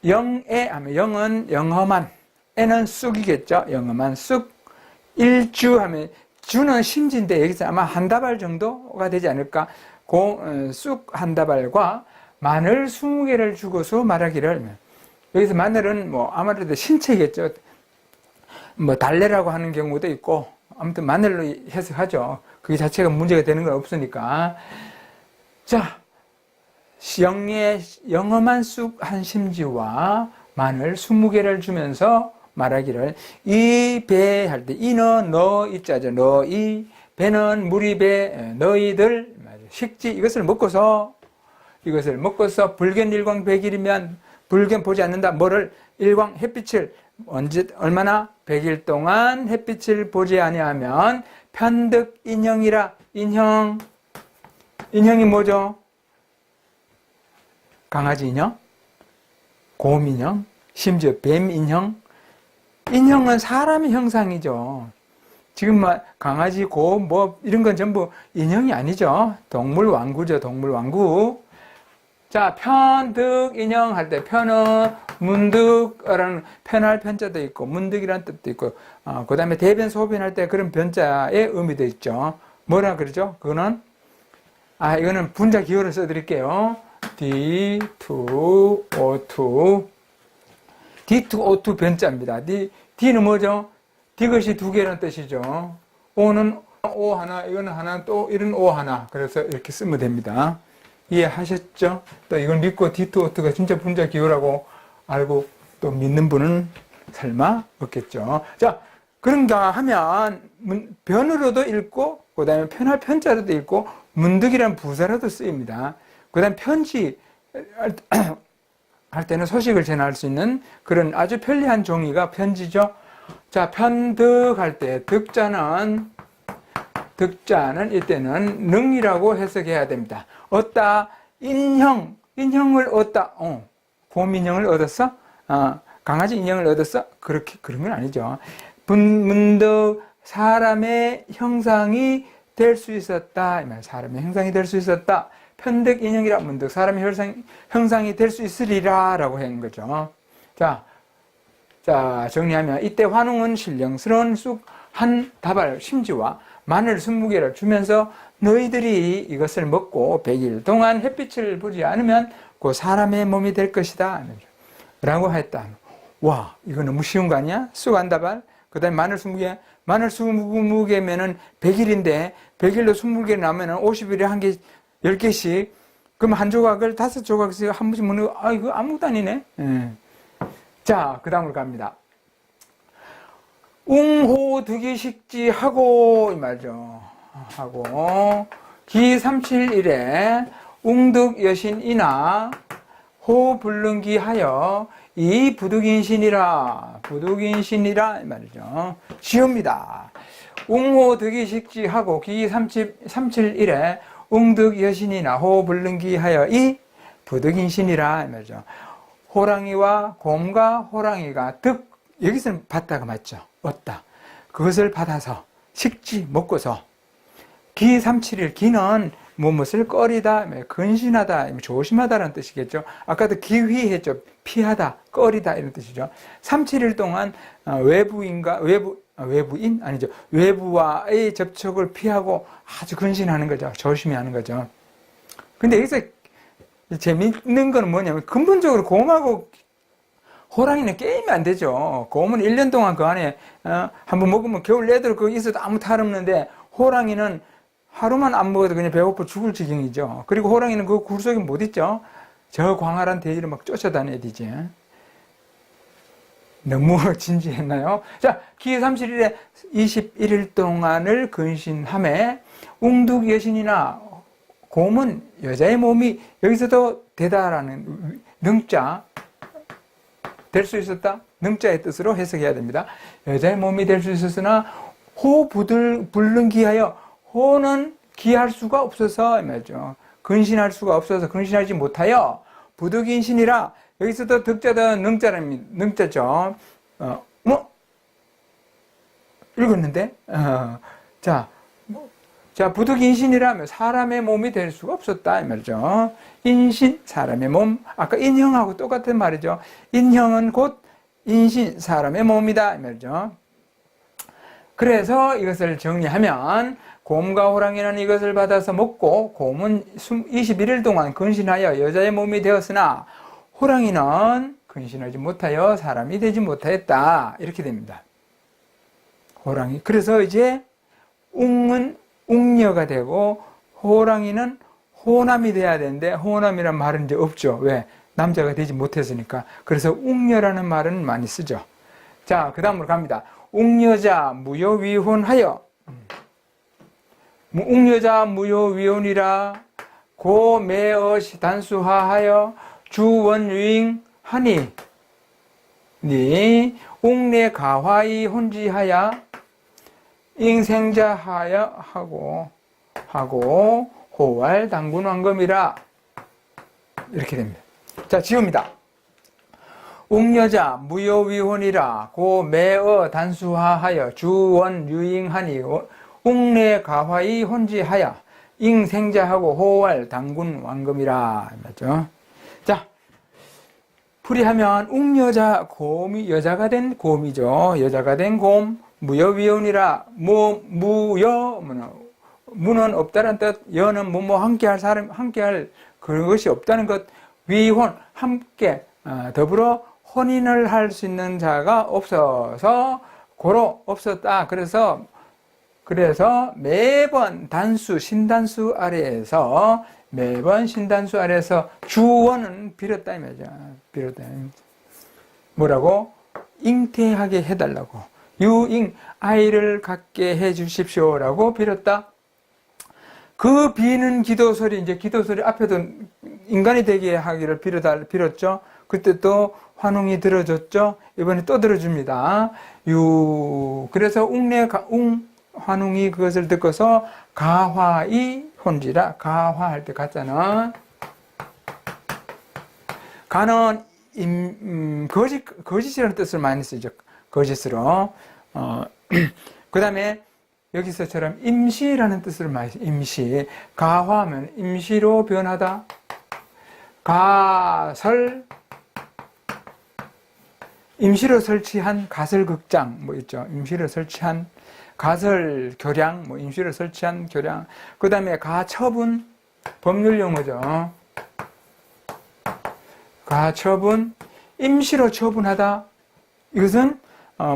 영에 하면 영은 영험한, 에는 쑥이겠죠. 영험한 쑥. 일주 하면 주는 심지인데 여기서 아마 한 다발 정도가 되지 않을까. 쑥 한 다발과 마늘 20개를 주고서 말하기를. 여기서 마늘은 아무래도 신체겠죠. 달래라고 하는 경우도 있고, 아무튼 마늘로 해석하죠. 그 자체가 문제가 되는 건 없으니까. 자, 영험한 쑥 한 심지와 마늘 20개를 주면서 말하기를, 이 배 할 때, 이는 너 이자죠. 너희, 배는 무리 배, 너희들, 식지, 이것을 먹고서 불견일광 100일이면, 불견 보지 않는다. 뭐를? 일광, 햇빛을, 얼마나? 100일 동안 햇빛을 보지 아니하면, 편득인형이라. 인형이 뭐죠? 강아지 인형? 곰 인형? 심지어 뱀 인형? 인형은 사람의 형상이죠. 지금 강아지, 고, 뭐 이런 건 전부 인형이 아니죠. 동물 왕구죠. 동물 왕구. 자, 편, 득, 인형 할 때 편은 문득이라는 편할 편자도 있고 문득이라는 뜻도 있고 그 다음에 대변 소변할 때 그런 변자의 의미도 있죠. 뭐라 그러죠? 그거는 이거는 분자 기호를 써드릴게요. D2O2 D2O2 변자입니다. D는 뭐죠? 디귿이 두 개라는 뜻이죠. O는 O 하나, 이거는 하나, 또 이런 O 하나. 그래서 이렇게 쓰면 됩니다. 이해하셨죠? 또 이걸 믿고 D2O2가 진짜 분자 기호라고 알고 또 믿는 분은 설마 없겠죠. 자, 그런가 하면 변으로도 읽고 그 다음에 편할 편자로도 읽고 문득이란 부사로도 쓰입니다. 그 다음에 편지 할 때는 소식을 전할 수 있는 그런 아주 편리한 종이가 편지죠. 자, 편득 할 때 득자는 이때는 능이라고 해석해야 됩니다. 얻다, 인형을 얻다. 곰 인형을 얻었어? 강아지 인형을 얻었어? 그런 건 아니죠. 문득 사람의 형상이 될 수 있었다. 사람의 형상이 될 수 있었다. 편득 인형이라 문득 사람의 형상이 될 수 있으리라 라고 하는 거죠. 자, 정리하면 이때 환웅은 신령스러운 쑥 한 다발 심지와 마늘 20개를 주면서 너희들이 이것을 먹고 100일 동안 햇빛을 보지 않으면 그 사람의 몸이 될 것이다 라고 했다. 와, 이거 너무 쉬운 거 아니야? 쑥 한 다발, 그 다음에 마늘 20개. 마늘 20개면은 100일인데 100일로 20개 나면은 50일에 한 개, 10개씩. 그럼 한 조각을 5조각씩 한 번씩 먹는 거, 이거 아무것도 아니네. 자, 그 다음으로 갑니다. 웅호 득이 식지하고 이 말이죠. 하고 기 371에 웅득 여신이나 호 불능기 하여 이 부득인신이라 이 말이죠. 지읍니다. 웅호 득이 식지하고 기 371에 웅득 여신이나 호 불능기 하여 이 부득인신이라 이 말이죠. 호랑이와 곰과 호랑이가 득, 여기서는 받다가 맞죠. 얻다. 그것을 받아서 식지, 먹고서 기 371, 기는 무엇을 꺼리다, 근신하다, 조심하다라는 뜻이겠죠. 아까도 기휘했죠. 피하다, 꺼리다 이런 뜻이죠. 371 동안 외부인 아니죠. 외부와의 접촉을 피하고 아주 근신하는 거죠. 조심히 하는 거죠. 근데 여기서 재밌는 건 뭐냐면 근본적으로 곰하고 호랑이는 게임이 안 되죠. 곰은 1년 동안 그 안에 한번 먹으면 겨울 내도록 거기 있어도 아무 탈 없는데 호랑이는 하루만 안 먹어도 그냥 배고파 죽을 지경이죠. 그리고 호랑이는 그 굴 속에 못 있죠. 저 광활한 대지를 막 쫓아다녀야 되지. 너무 진지했나요? 자, 기 31일에 21일 동안을 근신함에 웅득 여신이나 곰은 여자의 몸이 여기서도 되다라는 능자 될 수 있었다? 능자의 뜻으로 해석해야 됩니다. 여자의 몸이 될 수 있었으나 호 불능 기하여 호는 기할 수가 없어서 말이죠. 근신할 수가 없어서 근신하지 못하여 부득인신이라 여기서도 득자도 능자죠. 읽었는데 자, 부득인신이라면 사람의 몸이 될 수가 없었다 이 말이죠. 인신, 사람의 몸. 아까 인형하고 똑같은 말이죠. 인형은 곧 인신, 사람의 몸이다 이 말이죠. 그래서 이것을 정리하면 곰과 호랑이는 이것을 받아서 먹고 곰은 21일 동안 근신하여 여자의 몸이 되었으나 호랑이는 근신하지 못하여 사람이 되지 못하였다. 이렇게 됩니다. 호랑이. 그래서 이제 웅은 웅녀가 되고 호랑이는 호남이 돼야 되는데 호남이란 말은 이제 없죠. 왜? 남자가 되지 못했으니까. 그래서 웅녀라는 말은 많이 쓰죠. 자, 그 다음으로 갑니다. 웅여자 무효위혼하여 웅여자 무효위혼이라 고매엇이 단수하하여 주원유잉하니 니 웅내 가화이 혼지하여 잉생자하여 하고 호왈 당군왕검이라 이렇게 됩니다. 자, 지읍니다. 웅여자 무여위혼이라 고 매어 단수하하여 주원 유잉하니 웅내 가화이 혼지하여 잉생자하고 호월 당군 왕금이라. 맞죠? 자, 풀이하면 웅여자 곰이 여자가 된 곰이죠. 여자가 된 곰. 무여위혼이라 무여 무는 없다는 뜻, 여는 뭐뭐 함께할 사람, 함께할 그것이 없다는 것, 위혼 함께 더불어 혼인을 할 수 있는 자가 없어서 고로 없었다. 그래서 매번 신단수 아래에서 주원은 빌었다 이 말이죠. 빌었다. 뭐라고? 잉태하게 해달라고. 유잉 아이를 갖게 해 주십시오라고 빌었다. 그 비는 기도소리, 이제 기도소리 앞에도 인간이 되게 하기를 빌었죠. 그때 또 환웅이 들어줬죠. 이번에 또 들어줍니다. 그래서 환웅이 그것을 듣고서 가화이 혼지라. 가화할 때 가짜는 가는 거짓이라는 뜻을 많이 쓰죠. 거짓으로. 그 다음에 여기서처럼 임시라는 뜻을 많이 써요. 임시. 가화하면 임시로 변하다. 임시로 설치한 가설극장 뭐 있죠. 임시로 설치한 가설교량, 뭐 임시로 설치한 교량. 그 다음에 가처분, 법률 용어죠. 가처분, 임시로 처분하다. 이것은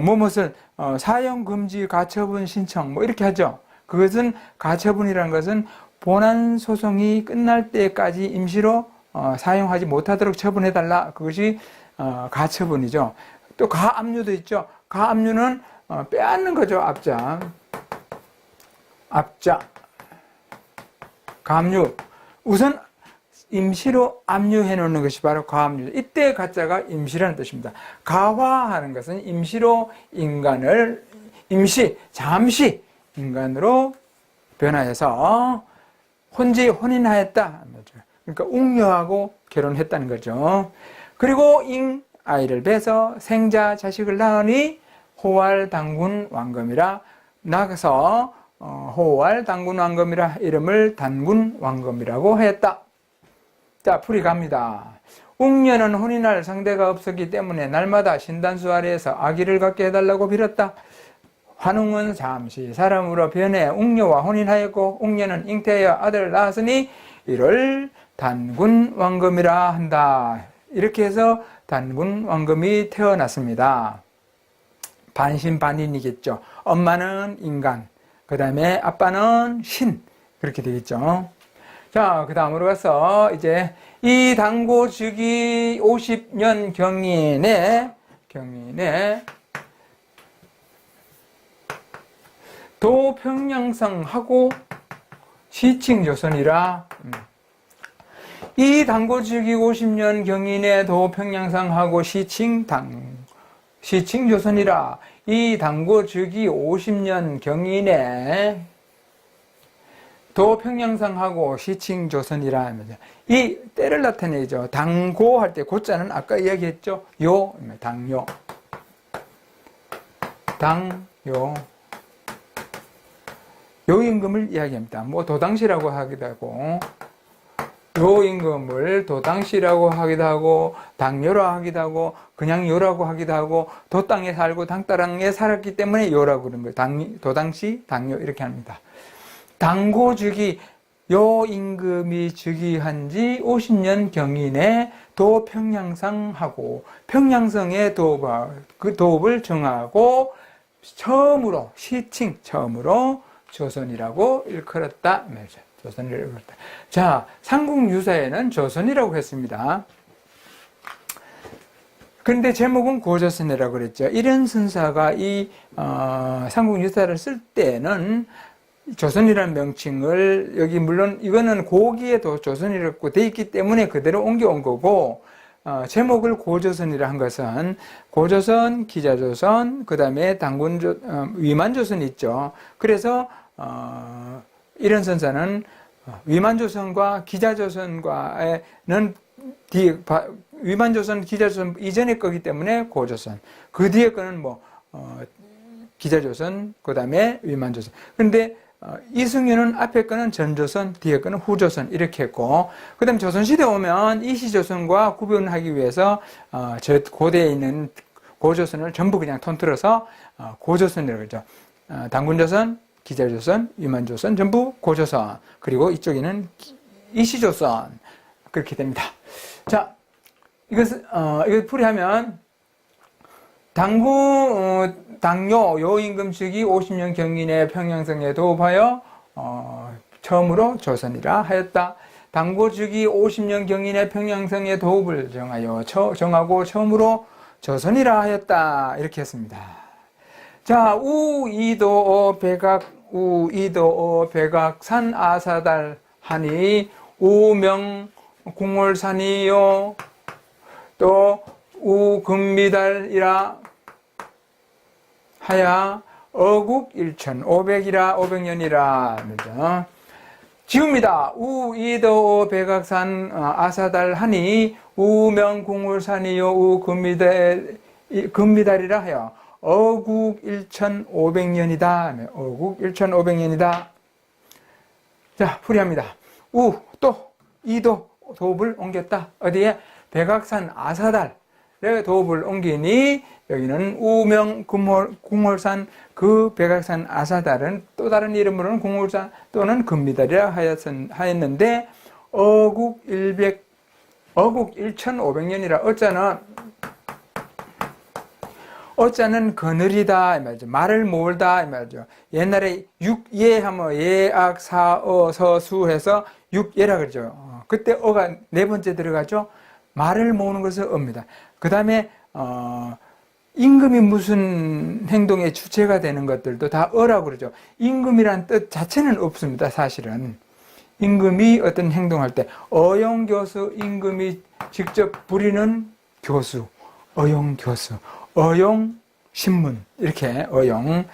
무엇을 사형금지 가처분 신청 뭐 이렇게 하죠. 그것은 가처분이라는 것은 본안 소송이 끝날 때까지 임시로 사용하지 못하도록 처분해달라. 그것이 가처분이죠. 또 가압류도 있죠. 가압류는 빼앗는 거죠. 압자. 가압류. 우선 임시로 압류해 놓는 것이 바로 가압류. 이때 가짜가 임시라는 뜻입니다. 가화하는 것은 임시로 인간을 잠시 인간으로 변화해서 혼인하였다. 그러니까 웅녀하고 결혼했다는 거죠. 그리고 아이를 배서 생자 자식을 낳으니 호활 당군 왕검이라. 나가서 호활 당군 왕검이라 이름을 단군 왕검이라고 했다. 자, 풀이 갑니다. 웅녀는 혼인할 상대가 없었기 때문에 날마다 신단수 아래에서 아기를 갖게 해달라고 빌었다. 환웅은 잠시 사람으로 변해 웅녀와 혼인하였고 웅녀는 잉태하여 아들을 낳았으니 이를 단군 왕검이라 한다. 이렇게 해서 단군 왕검이 태어났습니다. 반신반인이겠죠. 엄마는 인간, 그 다음에 아빠는 신, 그렇게 되겠죠. 자, 그 다음으로 가서 이제 이 당고 즉위 50년 경인에 도평양성하고 시칭조선이라. 이 당고 즉위 50년 경인에 도평양성하고 시칭조선이라. 이 당고 즉위 50년 경인에 도평양성하고 시칭조선이라. 이 때를 나타내죠. 당고 할 때 고자는 아까 이야기했죠. 당요. 요임금을 이야기합니다. 뭐 도당시라고 하기도 하고 요임금을 도당시라고 하기도 하고 당요라고 하기도 하고 그냥 요라고 하기도 하고 도 땅에 살고 당 땅에 살았기 때문에 요라고 그러는 거예요. 도당시, 당요 이렇게 합니다. 당고 즉위, 요 임금이 즉위한 지 50년 경인에 도평양성하고 평양성의 그 도읍을 정하고 처음으로 조선이라고 일컬었다. 조선이라고 일컬었다. 자, 삼국유사에는 조선이라고 했습니다. 그런데 제목은 고조선이라고 그랬죠. 이런 선사가 이 삼국유사를 쓸 때는 조선이라는 명칭을 여기 물론 이거는 고기에도 조선이라고 돼 있기 때문에 그대로 옮겨온 거고 제목을 고조선이라 한 것은 고조선, 기자조선, 그 다음에 위만조선이 있죠. 그래서 이런 선사는 위만조선과 기자조선과는 뒤에 위만조선, 기자조선 이전의 거기 때문에 고조선. 그 뒤에 거는 기자조선, 그 다음에 위만조선. 근데 이승윤은 앞에 거는 전조선, 뒤에 거는 후조선 이렇게 했고, 그 다음에 조선시대 오면 이시조선과 구분하기 위해서 저 고대에 있는 고조선을 전부 그냥 통틀어서 고조선이라고 그러죠. 당군조선, 기자조선, 위만조선 전부 고조선, 그리고 이쪽에는 이시조선 그렇게 됩니다. 자, 이걸 풀이하면 당뇨 요임금 즉위 50년 경인의 평양성에 도읍하여 처음으로 조선이라 하였다. 당고 즉위 50년 경인의 평양성에 도읍을 정하고 처음으로 조선이라 하였다. 이렇게 했습니다. 자, 우이도 백악 산 아사달 하니 우명 궁월산이요 또 우금미달이라 하야 어국 1500이라 500년이라 지웁니다. 우이도 백악산 아사달 하니 우명 궁월산이요 우금미달이라 하여 어국 1500년이다. 어국 1500년이다. 자, 풀이합니다. 이도 도읍을 옮겼다. 어디에? 백악산 아사달에 도읍을 옮기니 여기는 우명 궁월산 그 백악산 아사달은 또 다른 이름으로는 궁월산 또는 금미달이라 하였는데 어국 1500년이라 어자는 거느리다 이 말이죠. 말을 몰다 이 말이죠. 옛날에 육예 하면 예악 사어 서수 해서 육예라 그러죠. 그때 어가 네 번째 들어가죠. 말을 모으는 것을 어입니다. 그 다음에 임금이 무슨 행동의 주체가 되는 것들도 다 어라고 그러죠. 임금이란 뜻 자체는 없습니다. 사실은 임금이 어떤 행동할 때 어용교수, 임금이 직접 부리는 교수, 어용교수, 어용신문 이렇게 어용.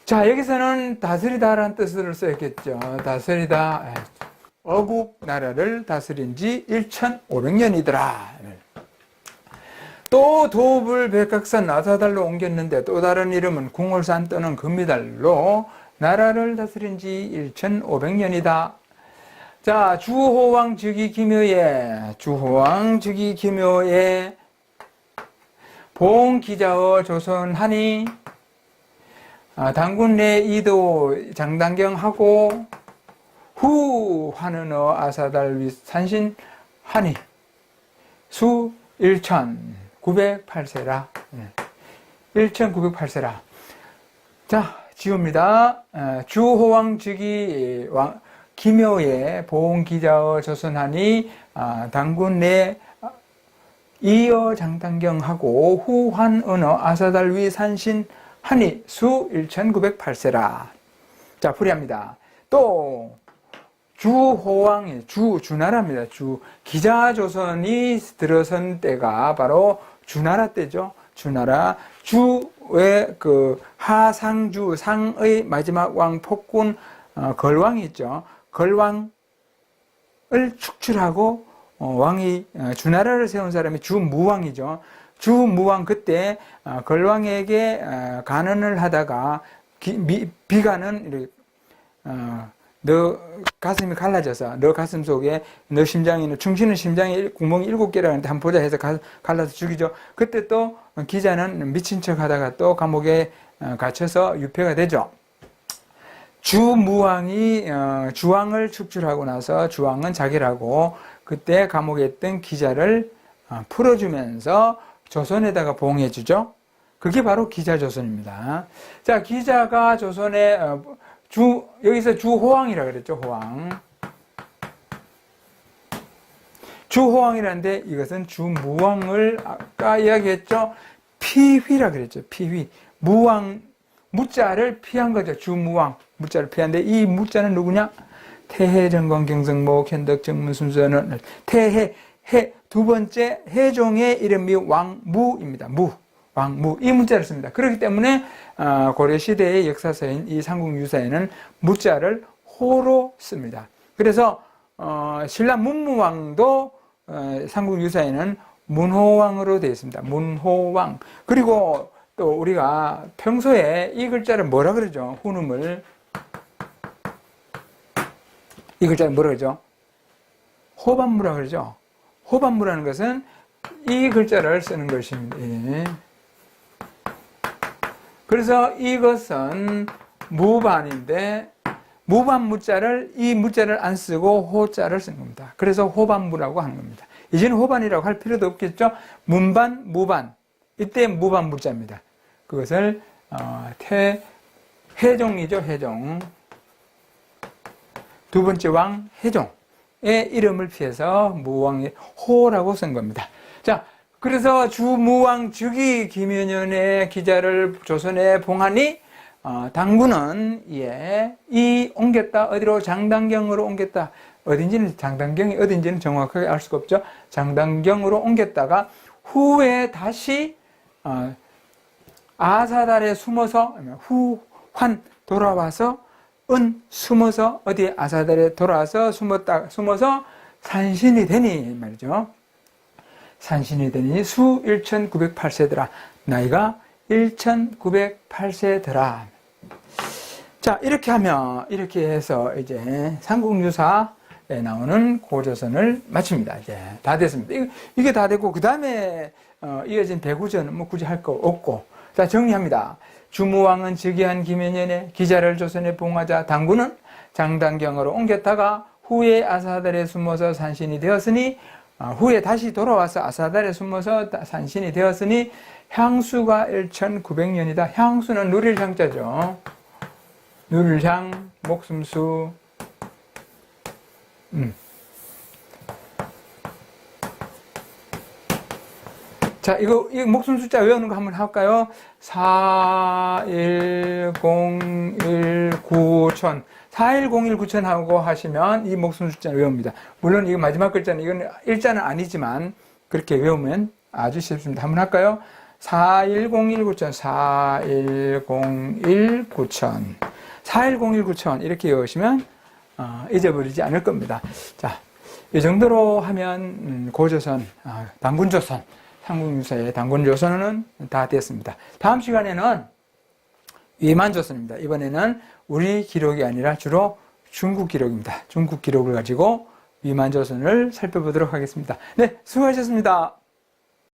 자, 여기서는 다스리다라는 뜻을 써있겠죠. 다스리다. 어국 나라를 다스린 지 1500년이더라. 또 도읍을 백악산 아사달로 옮겼는데 또 다른 이름은 궁월산 또는 금미달로 나라를 다스린 지 1500년이다. 자, 주호왕 즉위 기묘에 봉기자어 조선하니 당군 내 이도 장단경하고 후 환은어 아사달 위 산신하니 수 1908세라. 1908세라. 자, 지웁니다. 주호왕 즉위 기묘에 봉기자어 조선하니 당군 내 이어 장단경하고 후환언어 아사달 위 산신하니 수 1908세라. 자, 풀이합니다. 또 주호왕이 주나라입니다. 기자조선이 들어선 때가 바로 주나라 때죠. 주나라 주의 그 하상주 상의 마지막 왕 폭군 걸왕이 있죠. 걸왕을 축출하고 왕이 주나라를 세운 사람이 주무왕이죠. 주무왕 그때 걸왕에게 간언을 하다가 비간은 너 가슴이 갈라져서 너 가슴 속에 너 심장에 있는 충신은 심장에 구멍이 7개라는데 한번 보자 해서 갈라서 죽이죠. 그때 또 기자는 미친 척 하다가 또 감옥에 갇혀서 유폐가 되죠. 주무왕이 주왕을 축출하고 나서 주왕은 자결하고 그때 감옥에 있던 기자를 풀어주면서 조선에다가 봉해주죠. 그게 바로 기자조선입니다. 자, 기자가 조선에 여기서 주호왕이라 그랬죠. 호왕. 주호왕이라는데 이것은 주무왕을 아까 이야기했죠. 피휘라 그랬죠. 피휘. 무왕, 무자를 피한 거죠. 주무왕. 무자를 피한데 이 무자는 누구냐? 태해 정건 경성모 견덕 정문 순서는 태해 두 번째 해종의 이름이 왕무입니다. 왕무 이 문자를 씁니다. 그렇기 때문에 고려 시대의 역사서인 이 삼국유사에는 무자를 호로 씁니다. 그래서 신라 문무왕도 삼국유사에는 문호왕으로 되어 있습니다. 문호왕. 그리고 또 우리가 평소에 이 글자를 뭐라 그러죠? 훈음을. 이 글자를 뭐라 그러죠? 호반무라 그러죠? 호반무라는 것은 이 글자를 쓰는 것입니다. 예. 그래서 이것은 무반인데 무반무자를 이 무자를 안 쓰고 호자를 쓴 겁니다. 그래서 호반무라고 하는 겁니다. 이제는 호반이라고 할 필요도 없겠죠. 문반, 무반. 이때 무반무자입니다. 그것을 해종이죠. 해종. 두 번째 왕 해종의 이름을 피해서 무왕의 호라고 쓴 겁니다. 자, 그래서 주무왕 즉위 김연년의 기자를 조선에 봉하니 당군은 이 옮겼다. 어디로? 장당경으로 옮겼다. 어딘지는 장당경이 어딘지는 정확하게 알 수가 없죠. 장당경으로 옮겼다가 후에 다시 아사달에 숨어서 후환 돌아와서 숨어서 어디 아사달에 돌아와서 숨어서 산신이 되니 말이죠. 산신이 되니 수 1908세더라. 나이가 1908세더라. 자, 이렇게 하면, 이렇게 해서 이제 삼국유사에 나오는 고조선을 마칩니다. 이제 다 됐습니다. 이게 다 됐고, 그 다음에 이어진 대구전은 뭐 굳이 할 거 없고. 자, 정리합니다. 주무왕은 즉위한 김연년에 기자를 조선에 봉하자 당군은 장당경으로 옮겼다가 후에 아사달에 숨어서 산신이 되었으니 후에 다시 돌아와서 아사달에 숨어서 산신이 되었으니 향수가 1900년이다. 향수는 누릴향자죠. 누릴향, 목숨수. 자, 이거 목숨 숫자 외우는 거 한번 할까요? 41019000. 41019000 하고 하시면 이 목숨 숫자를 외웁니다. 물론 이거 마지막 글자는 이건 일자는 아니지만 그렇게 외우면 아주 쉽습니다. 한번 할까요? 41019000, 41019000. 41019000 이렇게 외우시면 잊어버리지 않을 겁니다. 자, 이 정도로 하면 고조선, 당군조선, 삼국유사의 당군조선은 다 됐습니다. 다음 시간에는 위만조선입니다. 이번에는 우리 기록이 아니라 주로 중국 기록입니다. 중국 기록을 가지고 위만조선을 살펴보도록 하겠습니다. 네, 수고하셨습니다.